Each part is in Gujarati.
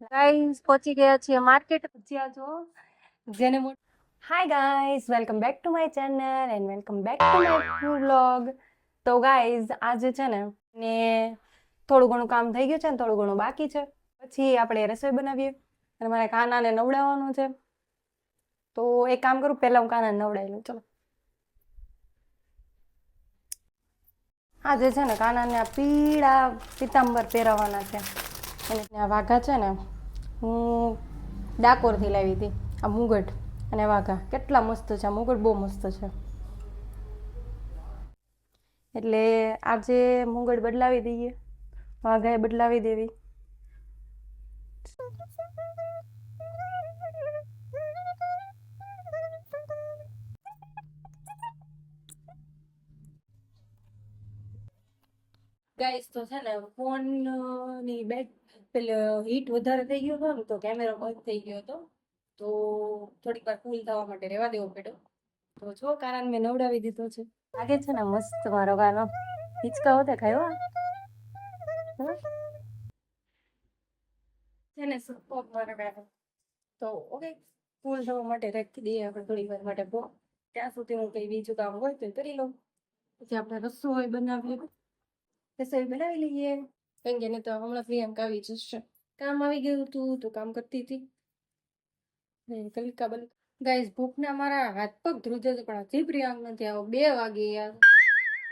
ગાઈસ પહોંચી ગયા છીએ માર્કેટ. જ્યાં જો જેને hi guys, welcome back to my channel and welcome back to my new vlog. તો ગાઈઝ આજે છે ને થોડું ઘણું કામ થઈ ગયું છે ને થોડું ઘણું બાકી છે. પછી આપણે રસોઈ બનાવીએ અને મારે કાનાને નવડાવવાનું છે. તો એક કામ કરું, પહેલા હું કાનાને નવડાવી લઉં. ચલો. આજે છે ને કાનાને આ પીળા પીતાંબર પહેરાવવાના છે. અને આ વાઘા છે ને હું ડાકોરથી લાવી હતી. આ મુગટ અને વાઘા કેટલા મસ્ત છે. આ મુગટ બહુ મસ્ત છે. એટલે આજે મુગટ બદલાવી દઈએ, વાઘાએ બદલાવી દેવી. ગાઈસ તો છે ને ફોન ની પેલે હીટ વધારે થઈ ગયો હતો ને તો કેમેરો બંધ થઈ ગયો હતો. તો થોડીક વાર કૂલ થવા માટે રહેવા દેવો પડ્યો. તો જો કારણ મેં નવડાવી દીધો છે. લાગે છે ને મસ્ત મારો ગાનો. હિંચકા હોતે ખાયો છે ને સુપર મારો ગાનો. તો ઓકે, કૂલ થવા માટે રાખી દઈએ આપણે થોડી વાર માટે ફોન. ત્યાં સુધી હું કઈ બીજું કામ હોય તો કરી લઉં. પછી આપણે રસોઈ બનાવીએ. રસોઈ બનાવી લઈએ. કેમ કે નહીં તો હમણાં પ્રિયંકા આવી જશે. કામ આવી ગયું હતું તો કામ કરતી હતી. કલિકા બલ ગાઈસ ભૂખના મારા હાથ પગ ધ્રુજે છે પણ હજી પ્રિયાંક નથી આવ્યો. 2 વાગે યાર.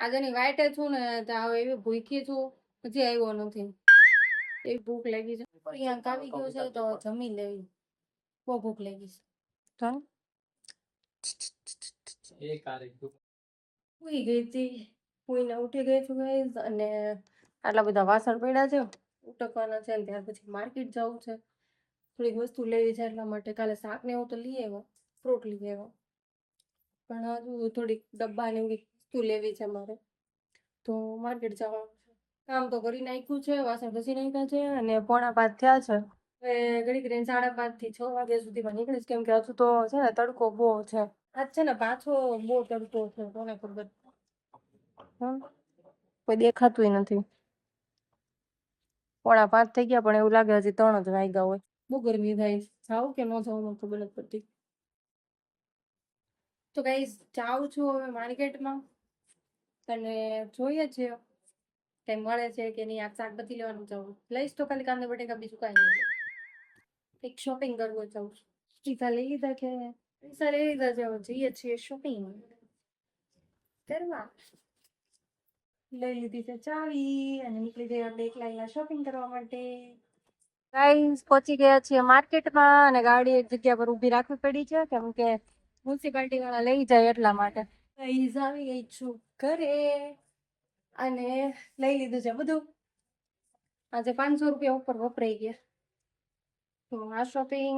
આજની વાઈટે છું ને તો હવે એવી ભૂખી છું, હજી આવ્યો નથી. એવી ભૂખ લાગી છે. પ્રિયાંક આવી ગયો છે તો જમી લેવી. બહુ ભૂખ લાગી છે. સુઈ ગઈ હતી. સુઈને ઉઠી ગઈ છું ગાઈસ. અને આટલા બધા વાસણ પડ્યા છે ઉટકવાના છે. ત્યાર પછી માર્કેટ જવું છે, થોડીક વસ્તુ લેવી છે. એટલા માટે કાલે શાક ને એવું તો લઈ આવ્યો, ફ્રૂટ લઈ આવ્યો, પણ હજુ થોડીક ડબ્બા ને એવી વસ્તુ લેવી છે મારે. તો માર્કેટ જવાનું છે. કામ તો કરી નાખ્યું છે, વાસણ ઘસી નાખ્યા છે અને 4:45 થયા છે. હવે ઘડીક રહીને 5:30 થી 6 વાગ્યા સુધીમાં નીકળીશ. કેમ કે હજુ તો છે ને તડકો બહુ છે. આજ છે ને પાછો બહુ તડકો છે. કોને ખબર કોઈ દેખાતું નથી. 4:45 થઈ ગયા પણ એવું લાગે હજી 3 જ વાગ્યા હોય. બહુ ગરમી થાય. જાઉં કે ન જાઉં મને ખબર નથી પડતી. તો ગાઈસ જાઉં છું હવે માર્કેટમાં અને જોઈએ છે કઈ મળે છે કે નહીં. આ શાકભાજી લેવાનું જાઉં. લઈશ તો ખાલી કાંદા બટેકા, બીજું કાંઈ નહીં. એક શોપિંગ કરવા જાઉં છું. પૈસા લઈ લીધા છે, જઈએ છીએ શોપિંગ કરવા. લઈ લીધી છે ચાવી અને નીકળી ગયા આપણે એકલા શોપિંગ કરવા માટે. ગાઈસ પહોંચી ગયા છીએ માર્કેટમાં અને ગાડી એક જગ્યા પર ઊભી રાખવી પડી છે કેમ કે મ્યુનિસિપાલિટી વાળા લઈ જાય એટલા માટે. ગાઈસ આવી ગઈ છું ઘરે અને લઈ લીધું છે બધું. આજે 500 રૂપિયા ઉપર વપરાઈ ગયા. તો આ શોપિંગ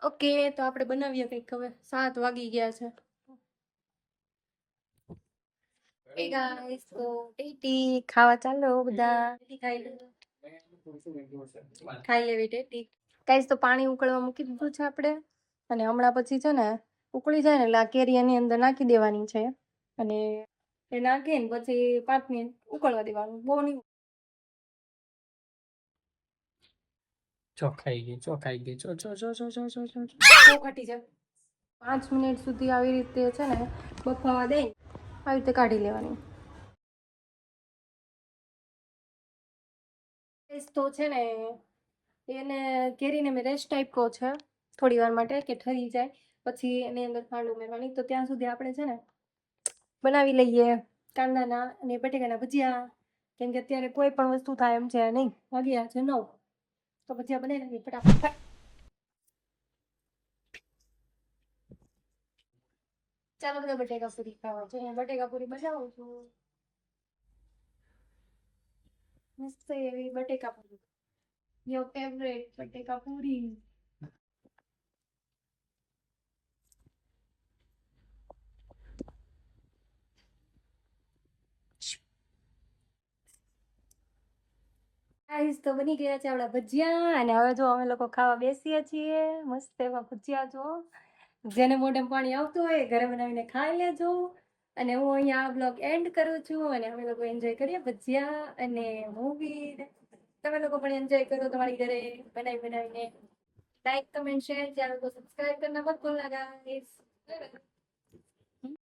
ઓકે, તો આપણે બનાવીએ કંઈક. હવે 7 વાગી ગયા છે. એ ગાઈસ તો ટેટી ખાવા ચાલો બધા. ખાઈ લેવી ટેટી. ગાઈસ તો પાણી ઉકળવા મૂકી દીધું છે આપણે અને હમણાં પછી છે ને ઉકળી જાય ને એટલે આ કેરી એની અંદર નાખી દેવાની છે અને એ નાખીને પછી 5 મિનિટ ઉકળવા દેવાનું. બહુ નહીં. ચોખાઈ ગઈ ચોખાટી છે. 5 મિનિટ સુધી આવી રીતે છે ને બફાવા દે, આવી રીતે કાઢી લેવાની. તો છે ને એને કેરીને મેં રેસ્ટ આપ્યો છે થોડી વાર માટે કે ઠરી જાય, પછી એની અંદર ખાંડ ઉમેરવાની. તો ત્યાં સુધી આપણે છે ને બનાવી લઈએ કાંદાના અને બટેકાના ભજીયા. કેમ કે અત્યારે કોઈ પણ વસ્તુ થાય એમ છે નહીં. વાગ્યા છે 9, તો ભજીયા બનાવી લઈએ ફટાફટ. ચાલો બધા બટેકા પૂરી ખાવા છે. બટેકા પૂરી બનાવું છું મસ્ત એવી બટેકા પૂરી. યોર ફેવરેટ બટેકા પૂરી. ગાઈસ તો બની ગયા છે આપણા ભજીયા અને હવે જો અમે લોકો ખાવા બેસીએ છીએ. મસ્ત એવા ભજીયા જો. જેને મોઢે પાણી આવતું હોય ઘરે બનાવીને ખાઈ લેજો. અને હું અહીંયા આ બ્લોગ એન્ડ કરું છું અને અમે લોકો એન્જોય કરીએ ભજીયા અને મૂવી. તમે લોકો પણ એન્જોય કરો તમારી ઘરે બનાવીને. લાઈક કમેન્ટ શેર ચેનલ को सब्सक्राइब करना मत भूलना गाइस.